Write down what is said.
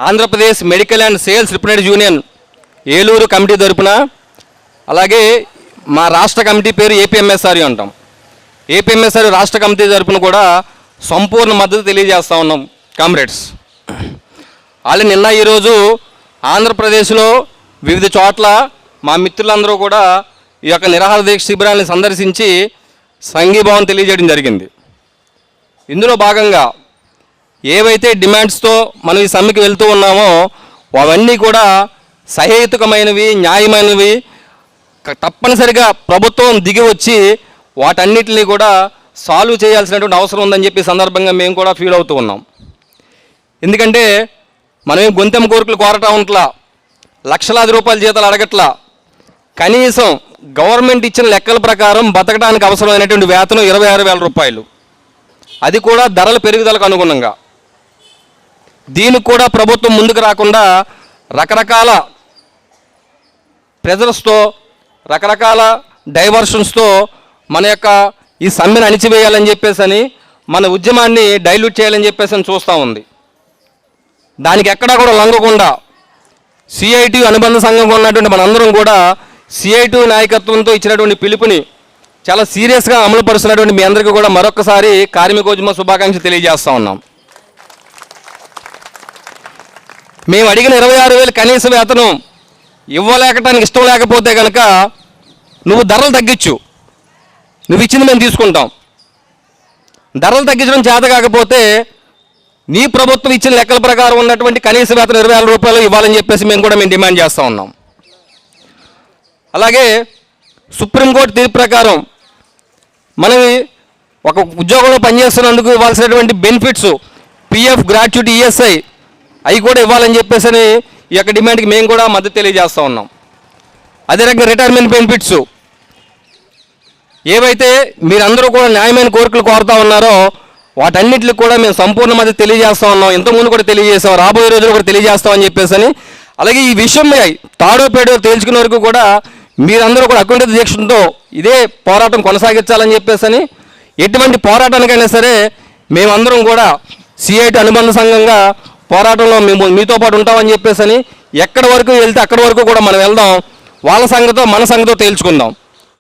Andhra Pradesh medical and sales representative union Eluru committee తరపున, అలాగే మా రాష్ట్ర కమిటీ పేరు ఏపీఎంఎస్ఆర్యు అంటాం. ఏపీఎంఎస్ఆర్యు రాష్ట్ర కమిటీ తరపున కూడా సంపూర్ణ మద్దతు తెలియజేస్తూ ఉన్నాం కామ్రేడ్స్. అలాగే నిన్న ఈరోజు ఆంధ్రప్రదేశ్లో వివిధ చోట్ల మా మిత్రులందరూ కూడా ఈ యొక్క నిరాహార దీక్ష శిబిరాన్ని సందర్శించి సంఘీభావం తెలియజేయడం జరిగింది. ఇందులో భాగంగా ఏవైతే డిమాండ్స్తో మనం ఈ సమ్మెకి వెళ్తూ ఉన్నామో అవన్నీ కూడా సహేతుకమైనవి, న్యాయమైనవి, తప్పనిసరిగా ప్రభుత్వం దిగి వచ్చి వాటన్నిటిని కూడా సాల్వ్ చేయాల్సినటువంటి అవసరం ఉందని చెప్పి సందర్భంగా మేము కూడా ఫీల్ అవుతూ ఉన్నాం. ఎందుకంటే మనమేం గొంతెం కోరికలు కోరటం ఉంట్లా, లక్షలాది రూపాయల జీతాలు అడగట్లా. కనీసం గవర్నమెంట్ ఇచ్చిన లెక్కల ప్రకారం బతకడానికి అవసరమైనటువంటి వేతనం 26,000 రూపాయలు, అది కూడా ధరల పెరుగుదలకు అనుగుణంగా. దీనికి కూడా ప్రభుత్వం ముందుకు రాకుండా రకరకాల ప్రెజర్స్తో, రకరకాల డైవర్షన్స్తో మన యొక్క ఈ సమ్మెను అణిచివేయాలని చెప్పేసి మన ఉద్యమాన్ని డైల్యూట్ చేయాలని చెప్పేసి చూస్తూ ఉంది. దానికి ఎక్కడా కూడా లొంగకుండా సిఐటి అనుబంధ సంఘంగా ఉన్నటువంటి మనందరం కూడా సిఐటి నాయకత్వంతో ఇచ్చినటువంటి పిలుపుని చాలా సీరియస్గా అమలు పరుస్తున్నటువంటి మీ అందరికీ కూడా మరొకసారి కార్మికోద్యమ శుభాకాంక్షలు తెలియజేస్తూ ఉన్నాం. మేము అడిగిన 26,000 కనీస వేతనం ఇవ్వలేకటానికి ఇష్టం లేకపోతే కనుక నువ్వు ధరలు తగ్గించు, నువ్వు ఇచ్చింది మేము తీసుకుంటాం. ధరలు తగ్గించడం చేత కాకపోతే నీ ప్రభుత్వం ఇచ్చిన లెక్కల ప్రకారం ఉన్నటువంటి కనీస వేతనం 20,000 రూపాయలు ఇవ్వాలని చెప్పేసి మేము డిమాండ్ చేస్తూ ఉన్నాం. అలాగే సుప్రీంకోర్టు తీర్పు ప్రకారం మనం ఒక ఉద్యోగంలో పనిచేస్తున్నందుకు ఇవ్వాల్సినటువంటి బెనిఫిట్స్, పిఎఫ్, గ్రాట్యుటీ, ఈఎస్ఐ అవి కూడా ఇవ్వాలని చెప్పేసి ఈ యొక్క డిమాండ్కి మేము కూడా మద్దతు తెలియజేస్తూ ఉన్నాం. అదే రకంగా రిటైర్మెంట్ బెనిఫిట్స్ ఏవైతే మీరందరూ కూడా న్యాయమైన కోరికలు కోరుతూ ఉన్నారో వాటన్నిటికి కూడా మేము సంపూర్ణ మద్దతు తెలియజేస్తూ ఉన్నాం. ఇంతకుముందు కూడా తెలియజేస్తాం, రాబోయే రోజులు కూడా తెలియజేస్తామని చెప్పేసి. అలాగే ఈ విషయం తాడో పేడో తేల్చుకునే వరకు కూడా మీరందరూ కూడా అకుంఠిత దీక్షతో ఇదే పోరాటం కొనసాగించాలని చెప్పేసి, ఎటువంటి పోరాటానికైనా సరే మేమందరం కూడా సిఐటి అనుబంధ సంఘంగా పోరాటంలో మేము మీతో పాటు ఉంటామని చెప్పేసి, ఎక్కడి వరకు వెళ్తే అక్కడి వరకు కూడా మనం వెళ్దాం, వాళ్ళ సంగతో మన సంగతో తేల్చుకుందాం.